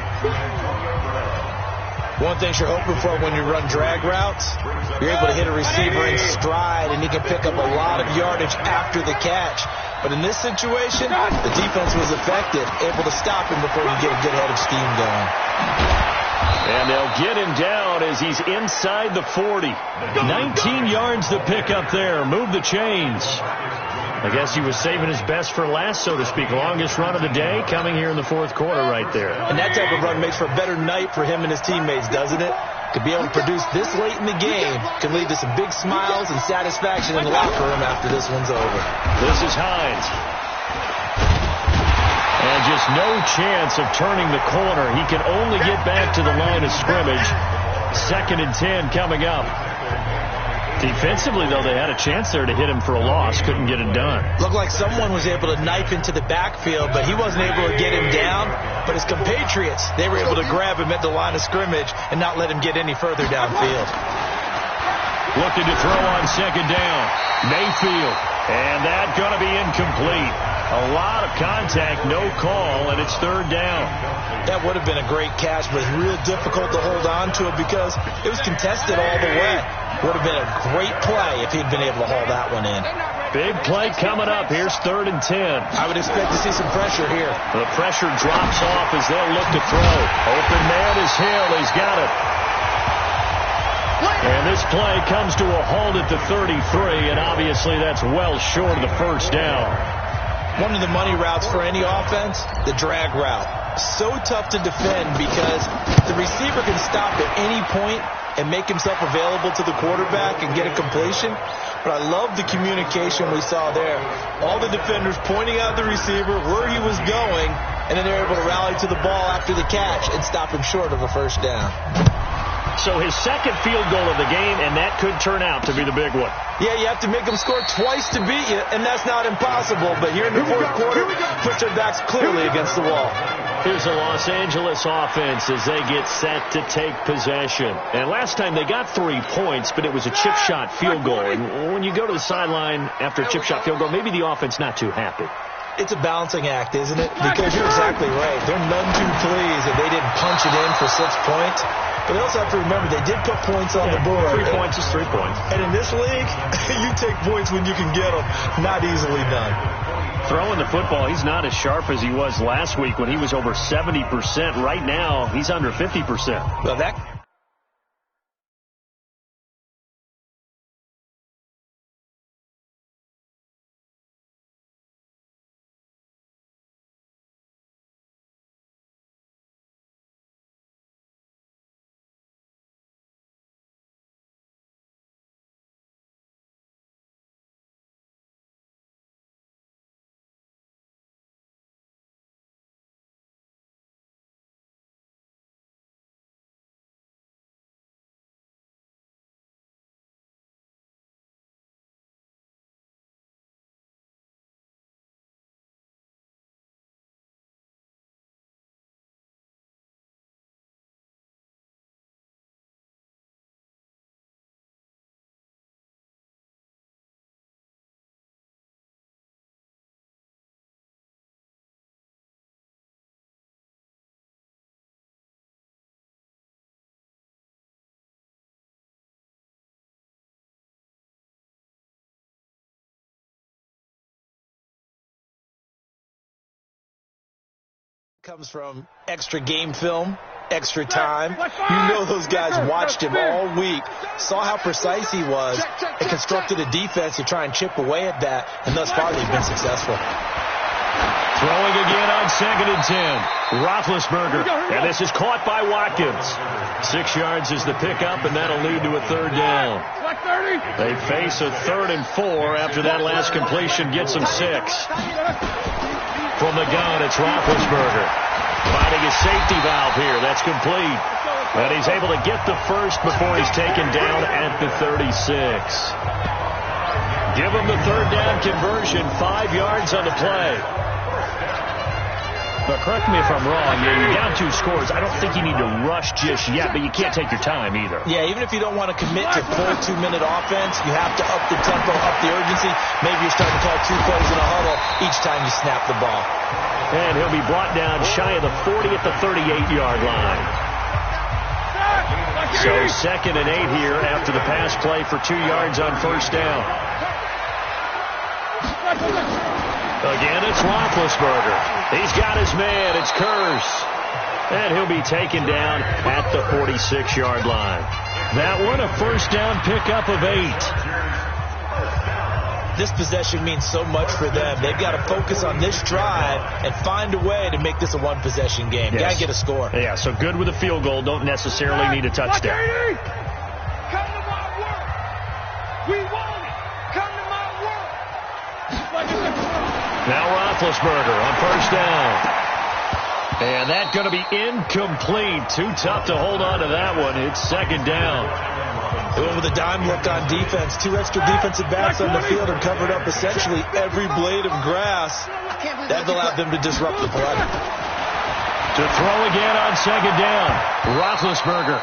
One thing you're hoping for when you run drag routes, you're able to hit a receiver in stride, and he can pick up a lot of yardage after the catch. But in this situation, the defense was effective, able to stop him before you get a good head of steam going. And they'll get him down as he's inside the 40. 19 yards to pick up there. Move the chains. I guess he was saving his best for last, so to speak. Longest run of the day coming here in the fourth quarter right there. And that type of run makes for a better night for him and his teammates, doesn't it? To be able to produce this late in the game can lead to some big smiles and satisfaction in the locker room after this one's over. This is Hines. And just no chance of turning the corner. He can only get back to the line of scrimmage. 2nd and 10 coming up. Defensively, though, they had a chance there to hit him for a loss. Couldn't get it done. Looked like someone was able to knife into the backfield, but he wasn't able to get him down. But his compatriots, they were able to grab him at the line of scrimmage and not let him get any further downfield. Looking to throw on 2nd down. Mayfield. And that's going to be incomplete. A lot of contact, no call, and it's 3rd down. That would have been a great catch, but it's real difficult to hold on to it because it was contested all the way. Would have been a great play if he'd been able to haul that one in. Big play coming up. Here's 3rd and 10. I would expect to see some pressure here. The pressure drops off as they'll look to throw. Open man is Hill. He's got it. And this play comes to a halt at the 33, and obviously that's well short of the 1st down. One of the money routes for any offense, the drag route. So tough to defend because the receiver can stop at any point and make himself available to the quarterback and get a completion. But I love the communication we saw there. All the defenders pointing out the receiver, where he was going, and then they're able to rally to the ball after the catch and stop him short of a 1st down. So his 2nd field goal of the game, and that could turn out to be the big one. Yeah, you have to make them score twice to beat you, and that's not impossible. But here in the 4th quarter, puts their backs clearly against the wall. Here's the Los Angeles offense as they get set to take possession. And last time they got 3 points, but it was a chip shot field goal. And when you go to the sideline after a chip shot field goal, maybe the offense not too happy. It's a balancing act, isn't it? Because you're exactly right. They're none too pleased that they didn't punch it in for 6 points. But they also have to remember they did put points on the board. 3 points is 3 points. And in this league, you take points when you can get them. Not easily done. Throwing the football, he's not as sharp as he was last week when he was over 70%. Right now, he's under 50%. Well, that comes from extra game film, extra time. You know those guys watched him all week, saw how precise he was, and constructed a defense to try and chip away at that, and thus far they've been successful. Throwing again on 2nd and 10. Roethlisberger, and this is caught by Watkins. 6 yards is the pickup, and that'll lead to a 3rd down. They face a 3rd and 4 after that last completion gets them 6. From the gun, it's Roethlisberger. Finding his safety valve here. That's complete. And he's able to get the 1st before he's taken down at the 36. Give him the 3rd down conversion. 5 yards on the play. But correct me if I'm wrong. You're down 2 scores. I don't think you need to rush just yet, but you can't take your time either. Yeah, even if you don't want to commit to full 2-minute offense, you have to up the tempo, up the urgency. Maybe you're starting to call 2 plays in a huddle each time you snap the ball. And he'll be brought down shy of the 40 at the 38-yard line. So 2nd and 8 here after the pass play for 2 yards on 1st down. Again, it's Roethlisberger. He's got his man. It's Kurz. And he'll be taken down at the 46-yard line. That one, a 1st down pickup of 8. this possession means so much for them. They've got to focus on this drive and find a way to make this a one-possession game. Yes. Got to get a score. Yeah, so good with a field goal. Don't necessarily need a touchdown. Come to my work. We want it. Come to my work. Now Roethlisberger on first down. And that's going to be incomplete. Too tough to hold on to that one. It's second down. With a dime look on defense, 2 extra defensive backs on the field and covered up essentially every blade of grass. That allowed them to disrupt the play. To throw again on second down. Roethlisberger.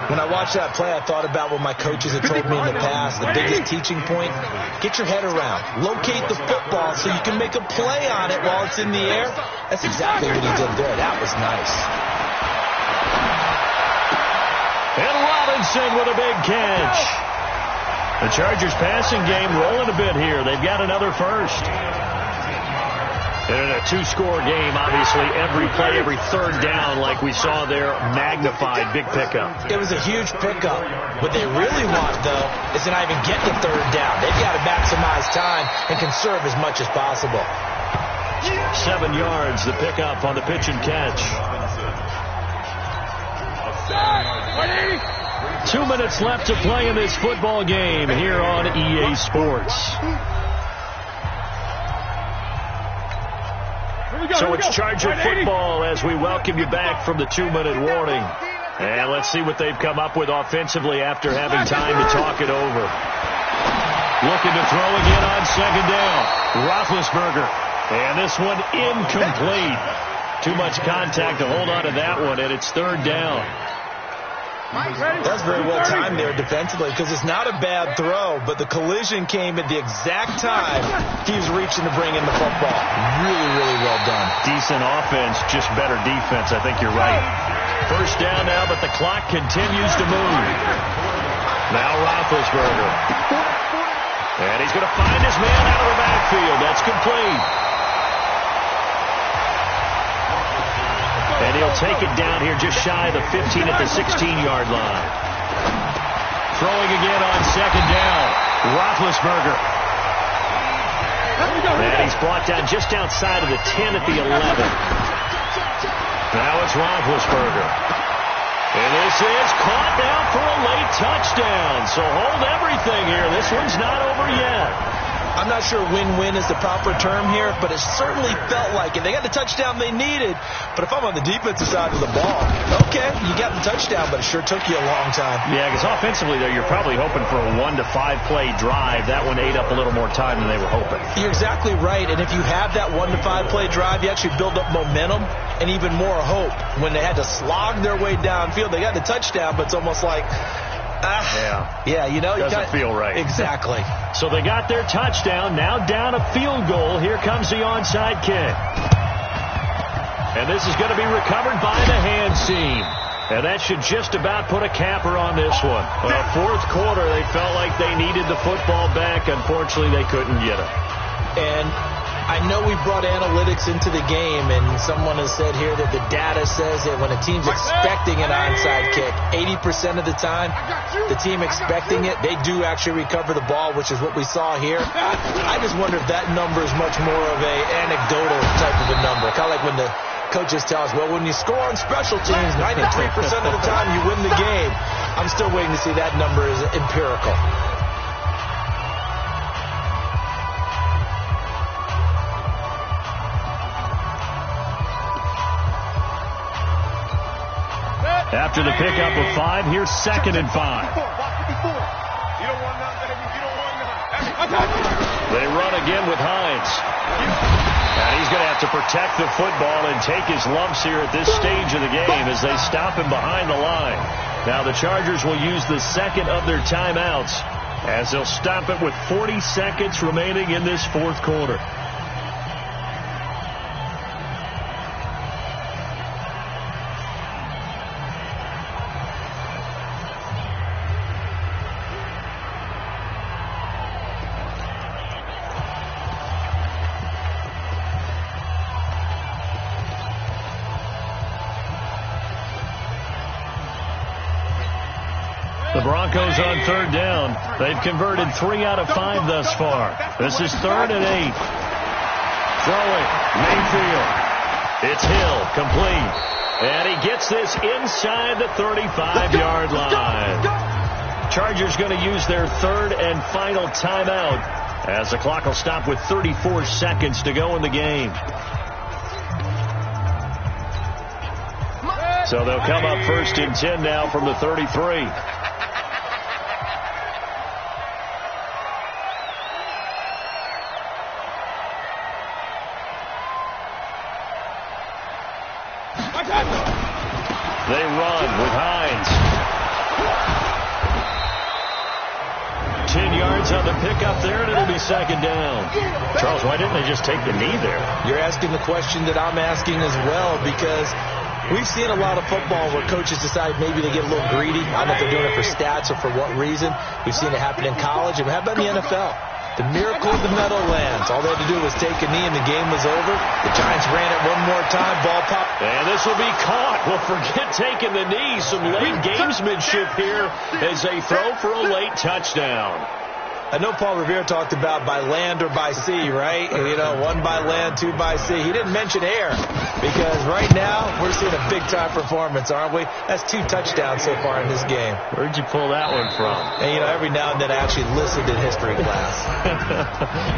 When I watched that play, I thought about what my coaches had told me in the past. The biggest teaching point, get your head around. Locate the football so you can make a play on it while it's in the air. That's exactly what he did there. That was nice. And Robinson with a big catch. The Chargers passing game rolling a bit here. They've got another first. And in a 2-score game, obviously, every play, every third down, like we saw there, magnified, big pickup. It was a huge pickup. What they really want, though, is to not even get to third down. They've got to maximize time and conserve as much as possible. 7 yards, the pickup on the pitch and catch. 2 minutes left to play in this football game here on EA Sports. So it's Charger football as we welcome you back from the 2-minute warning. And let's see what they've come up with offensively after having time to talk it over. Looking to throw again on second down. Roethlisberger. And this one incomplete. Too much contact to hold on to that one, and it's third down. That's very well timed there defensively because it's not a bad throw, but the collision came at the exact time he was reaching to bring in the football. Really, really well done. Decent offense, just better defense. I think you're right. First down now, but the clock continues to move. Now Roethlisberger. And he's going to find his man out of the backfield. That's complete. And he'll take it down here just shy of the 15 at the 16-yard line. Throwing again on second down. Roethlisberger. And he's brought down just outside of the 10 at the 11. Now it's Roethlisberger. And this is caught now for a late touchdown. So hold everything here. This one's not over yet. I'm not sure win-win is the proper term here, but it certainly felt like it. They got the touchdown they needed, but if I'm on the defensive side of the ball, okay, you got the touchdown, but it sure took you a long time. Yeah, because offensively, though, you're probably hoping for a 1 to 5 play drive. That one ate up a little more time than they were hoping. You're exactly right, and if you have that 1 to 5 play drive, you actually build up momentum and even more hope. When they had to slog their way downfield, they got the touchdown, but it's almost like, yeah, you know, doesn't feel right. Exactly. So they got their touchdown. Now down a field goal. Here comes the onside kick. And this is going to be recovered by the hand seam. And that should just about put a capper on this one. Fourth quarter, they felt like they needed the football back. Unfortunately, they couldn't get it. And I know we brought analytics into the game, and someone has said here that the data says that when a team's expecting an onside kick, 80% of the time, the team expecting it, they do actually recover the ball, which is what we saw here. I just wonder if that number is much more of a anecdotal type of a number. Kind of like when the coaches tell us, well, when you score on special teams, 93% of the time you win the game. I'm still waiting to see that number is empirical. After the pickup of 5, here's 2nd and 5. They run again with Hines. And he's going to have to protect the football and take his lumps here at this stage of the game as they stop him behind the line. Now the Chargers will use the second of their timeouts as they'll stop it with 40 seconds remaining in this fourth quarter. The The Broncos on third down. They've converted 3 out of 5 thus far. This is 3rd and 8. Throwing. Mayfield. It's Hill. Complete. And he gets this inside the 35-yard line. Chargers going to use their 3rd and final timeout as the clock will stop with 34 seconds to go in the game. So they'll come up 1st and 10 now from the 33. They run with Hines. 10 yards on the pickup there, and it'll be 2nd down. Charles, why didn't they just take the knee there? You're asking the question that I'm asking as well, because we've seen a lot of football where coaches decide maybe they get a little greedy. I don't know if they're doing it for stats or for what reason. We've seen it happen in college, and how about in the NFL? The miracle of the Meadowlands. All they had to do was take a knee, and the game was over. The Giants ran it one more time. Ball popped. And this will be caught. Well, forget taking the knee. Some late gamesmanship here as they throw for a late touchdown. I know Paul Revere talked about by land or by sea, right? And, 1 by land, 2 by sea. He didn't mention air, because right now we're seeing a big-time performance, aren't we? That's 2 touchdowns so far in this game. Where'd you pull that one from? And, every now and then I actually listened in history class.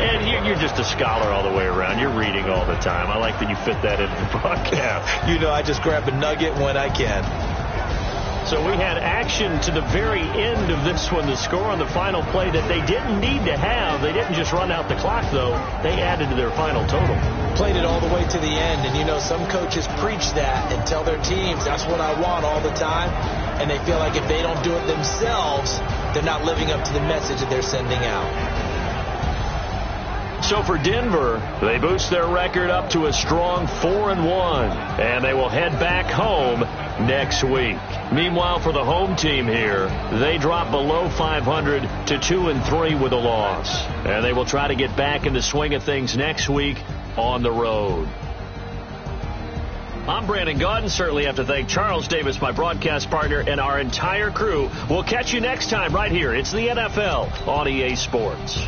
And you're just a scholar all the way around. You're reading all the time. I like that you fit that into the broadcast. I just grab a nugget when I can. So we had action to the very end of this one. The score on the final play that they didn't need to have. They didn't just run out the clock, though. They added to their final total. Played it all the way to the end. And, some coaches preach that and tell their teams, that's what I want all the time. And they feel like if they don't do it themselves, they're not living up to the message that they're sending out. So for Denver, they boost their record up to a strong 4-1, and they will head back home next week. Meanwhile, for the home team here, they drop below 500 to 2-3 with a loss, and they will try to get back in the swing of things next week on the road. I'm Brandon Gaudin. Certainly have to thank Charles Davis, my broadcast partner, and our entire crew. We'll catch you next time right here. It's the NFL on EA Sports.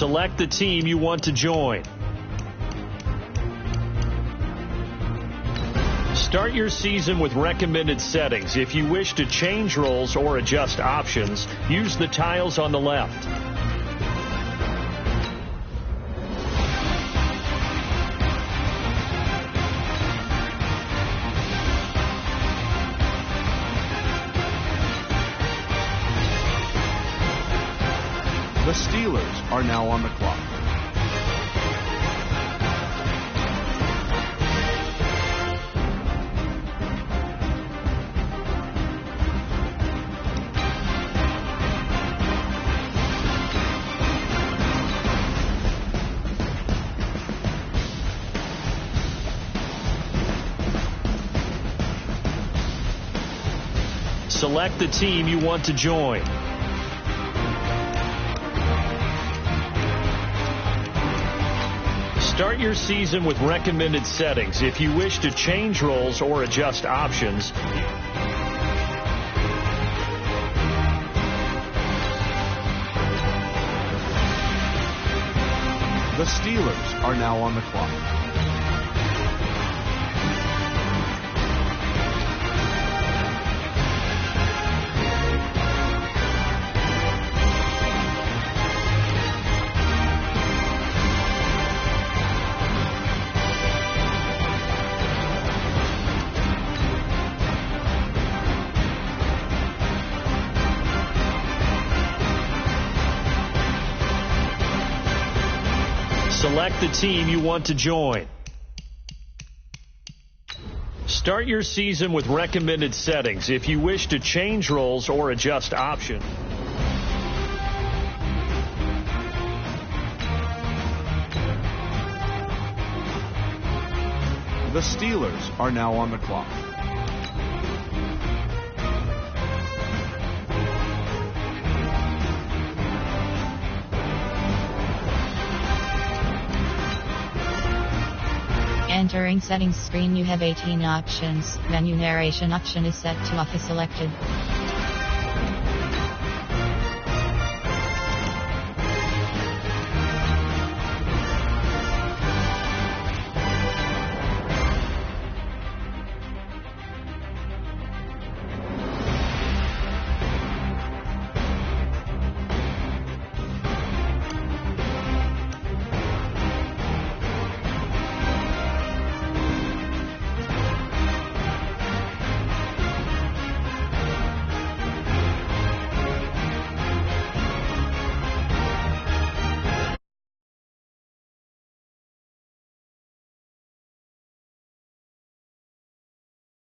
Select the team you want to join. Start your season with recommended settings. If you wish to change roles or adjust options, use the tiles on the left. The Steelers are now on the clock. Select the team you want to join. Start your season with recommended settings. If you wish to change roles or adjust options, The Steelers are now on the clock. select the team you want to join. Start your season with recommended settings. If you wish to change roles or adjust options, the Steelers are now on the clock. Entering settings screen, you have 18 options. Menu narration option is set to auto selected.